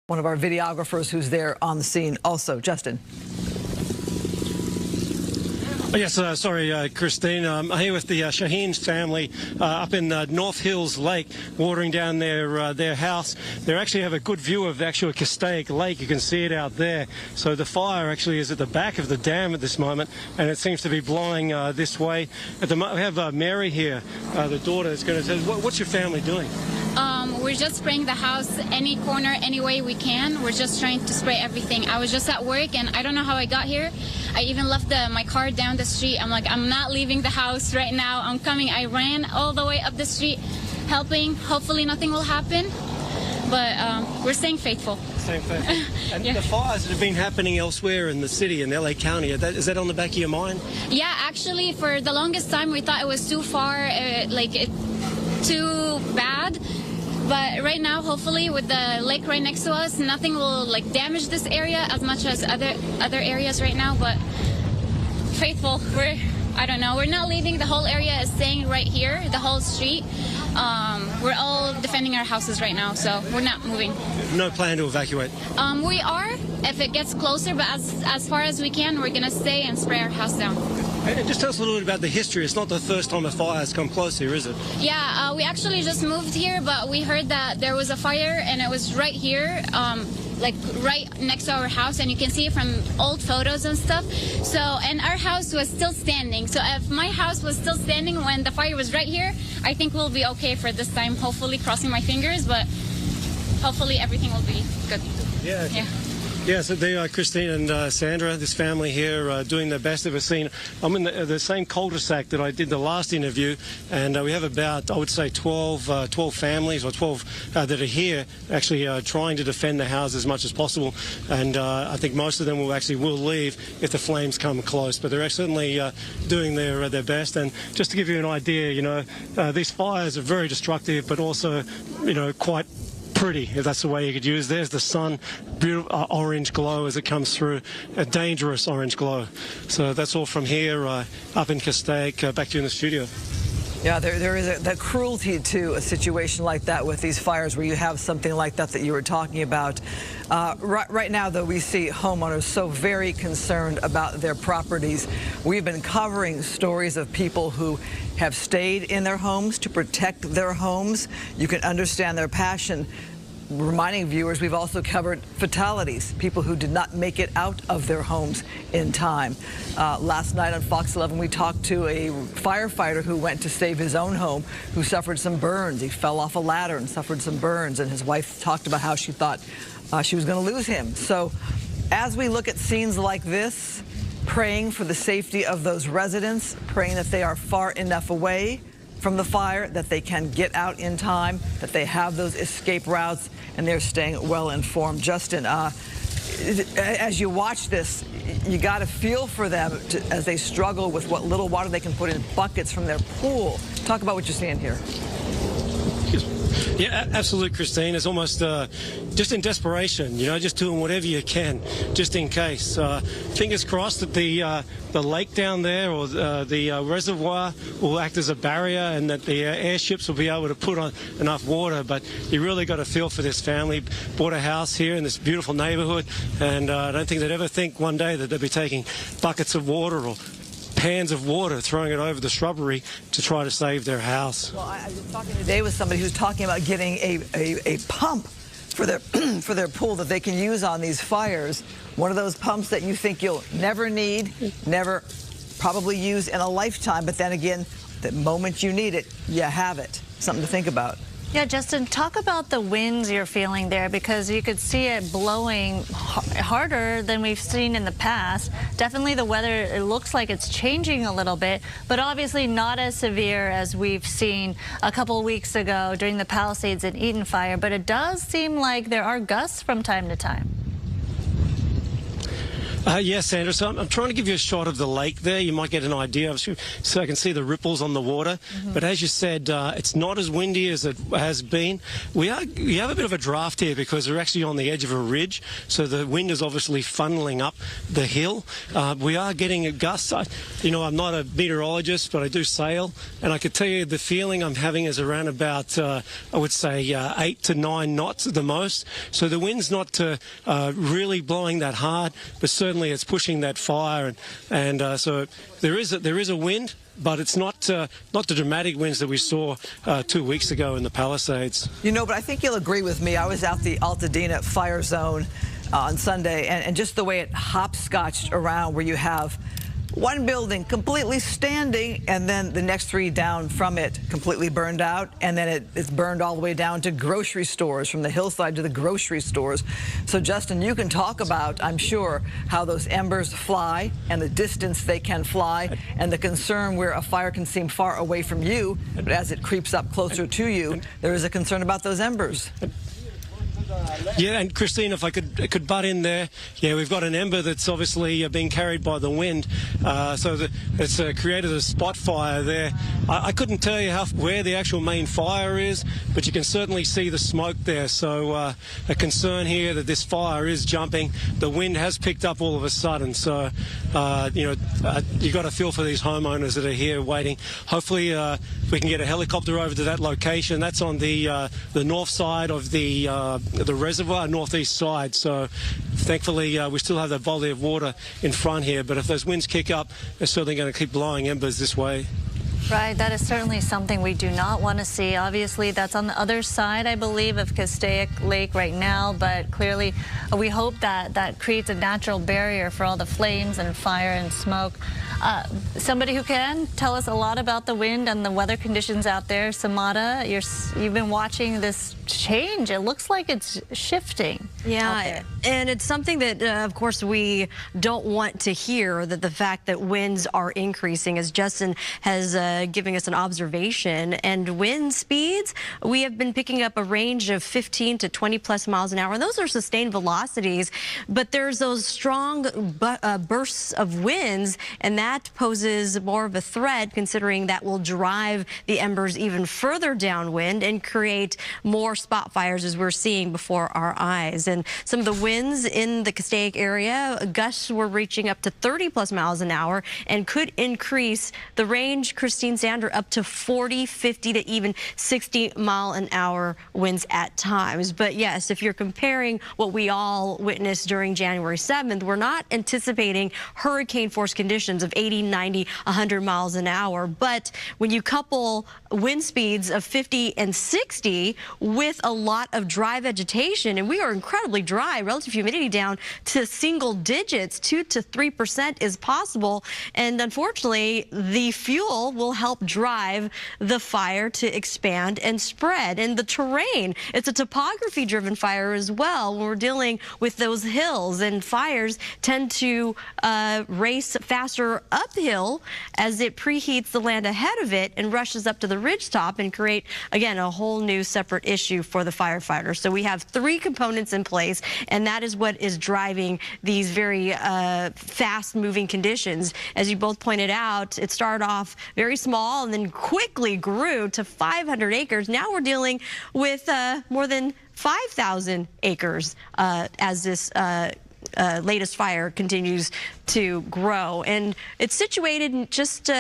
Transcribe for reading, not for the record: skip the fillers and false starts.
One of our videographers who's there on the scene also. Justin. Yes, sorry, Christine. I'm here with the Shaheen family up in North Hills Lake, watering down their house. They actually have a good view of the actual Castaic Lake. You can see it out there. So the fire actually is at the back of the dam at this moment, and it seems to be blowing this way. At the moment, we have Mary here, the daughter, that's going to tell us, what's your family doing? We're just spraying the house any corner, any way we can. We're just trying to spray everything. I was just at work, and I don't know how I got here. I even left my car down the street. I'm like, I'm not leaving the house right now. I'm coming. I ran all the way up the street, helping. Hopefully nothing will happen, but we're staying faithful. Staying faithful. And yeah. The fires that have been happening elsewhere in the city, in LA County, is that on the back of your mind? Yeah, actually, for the longest time, we thought it was too far, too bad. But right now, hopefully, with the lake right next to us, nothing will damage this area as much as other areas right now. But faithful, I don't know. We're not leaving. The whole area is staying right here, the whole street. We're all defending our houses right now, so we're not moving. No plan to evacuate? We are, if it gets closer, but as far as we can, we're going to stay and spray our house down. And just tell us a little bit about the history. It's not the first time a fire has come close here, is it? Yeah, we actually just moved here, but we heard that there was a fire, and it was right here, right next to our house, and you can see it from old photos and stuff. So, and our house was still standing. So if my house was still standing when the fire was right here, I think we'll be okay for this time, hopefully, crossing my fingers, but hopefully everything will be good. Yeah. Yeah. Yeah, so they are Christine and Sandra, this family here, doing their best they've seen. I'm in the same cul-de-sac that I did the last interview, and we have about, I would say, 12 families or 12 that are here actually trying to defend the house as much as possible. And I think most of them will leave if the flames come close. But they're certainly doing their best. And just to give you an idea, these fires are very destructive, but also, quite pretty, if that's the way you could use. There's the sun, beautiful orange glow as it comes through, a dangerous orange glow. So that's all from here up in Castaic. Back to you in the studio. Yeah, there is that cruelty to a situation like that with these fires where you have something like that you were talking about. Right now, though, we see homeowners so very concerned about their properties. We've been covering stories of people who have stayed in their homes to protect their homes. You can understand their passion. Reminding viewers, we've also covered fatalities, people who did not make it out of their homes in time. Last night on Fox11, we talked to a firefighter who went to save his own home, who suffered some burns. He fell off a ladder and suffered some burns, and his wife talked about how she thought she was going to lose him. So as we look at scenes like this, praying for the safety of those residents, praying that they are far enough away from the fire, that they can get out in time, that they have those escape routes, and they're staying well informed. Justin, as you watch this, you got to feel for them as they struggle with what little water they can put in buckets from their pool. Talk about what you're seeing here. Yeah, absolutely, Christine. It's almost just in desperation, just doing whatever you can, just in case. Fingers crossed that the lake down there or the reservoir will act as a barrier and that the airships will be able to put on enough water. But you really got to feel for this family. Bought a house here in this beautiful neighborhood, and I don't think they'd ever think one day that they'd be taking buckets of water or pans of water, throwing it over the shrubbery to try to save their house. Well, I was talking today with somebody who's talking about getting a pump for their for their pool that they can use on these fires. One of those pumps that you think you'll never need, never probably use in a lifetime, but then again, the moment you need it, you have it. Something to think about. Yeah, Justin, talk about the winds you're feeling there, because you could see it blowing harder than we've seen in the past. Definitely the weather, it looks like it's changing a little bit, but obviously not as severe as we've seen a couple weeks ago during the Palisades and Eaton fire, but it does seem like there are gusts from time to time. Yes, Sandra. So I'm trying to give you a shot of the lake there. You might get an idea of, so I can see the ripples on the water. But as you said, it's not as windy as it has been. We have a bit of a draft here because we're actually on the edge of a ridge, so the wind is obviously funneling up the hill. We are getting a gust. I'm not a meteorologist, but I do sail, and I could tell you the feeling I'm having is around about, I would say, 8 to 9 knots at the most. So the wind's not really blowing that hard, but certainly it's pushing that fire, and so there is a wind, but it's not the dramatic winds that we saw 2 weeks ago in the Palisades. But I think you'll agree with me. I was out the Altadena fire zone on Sunday, and just the way it hopscotched around, where you have one building completely standing, and then the next 3 down from it completely burned out, and then it's burned all the way down to grocery stores, from the hillside to the grocery stores. So, Justin, you can talk about, I'm sure, how those embers fly and the distance they can fly, and the concern where a fire can seem far away from you, but as it creeps up closer to you, there is a concern about those embers. Yeah, and Christine, if I could butt in there, yeah, we've got an ember that's obviously being carried by the wind, so it's created a spot fire there. I couldn't tell you where the actual main fire is, but you can certainly see the smoke there. So a concern here that this fire is jumping. The wind has picked up all of a sudden, so you got to feel for these homeowners that are here waiting. Hopefully we can get a helicopter over to that location. That's on the north side of the reservoir, northeast side. So thankfully we still have that volley of water in front here, but if those winds kick up, they're certainly going to keep blowing embers this way. Right, that is certainly something we do not want to see. Obviously, that's on the other side, I believe, of Castaic Lake right now, but clearly we hope that creates a natural barrier for all the flames and fire and smoke. Somebody who can tell us a lot about the wind and the weather conditions out there, Samada, you've been watching this change. It looks like it's shifting. Yeah, and it's something that, of course, we don't want to hear, that the fact that winds are increasing, as Justin has giving us an observation. And wind speeds, we have been picking up a range of 15 to 20 plus miles an hour. And those are sustained velocities, but there's those strong bursts of winds, and that poses more of a threat, considering that will drive the embers even further downwind and create more spot fires, as we're seeing before our eyes. And some of the winds in the Castaic area, gusts were reaching up to 30 plus miles an hour and could increase the range, Christine, Sandra, up to 40, 50 to even 60 mile an hour winds at times. But yes, if you're comparing what we all witnessed during January 7th, we're not anticipating hurricane force conditions of 80, 90, 100 miles an hour. But when you couple wind speeds of 50 and 60 with a lot of dry vegetation, and we are incredibly dry, relative humidity down to single digits, 2 to 3% is possible. And unfortunately, the fuel will help drive the fire to expand and spread. And the terrain, it's a topography driven fire as well. When we're dealing with those hills, and fires tend to race faster uphill as it preheats the land ahead of it and rushes up to the ridge top and create, again, a whole new separate issue for the firefighters. So we have 3 components in place, and that is what is driving these very fast moving conditions. As you both pointed out, it started off very small and then quickly grew to 500 acres. Now we're dealing with more than 5,000 acres as this latest fire continues to grow. And it's situated just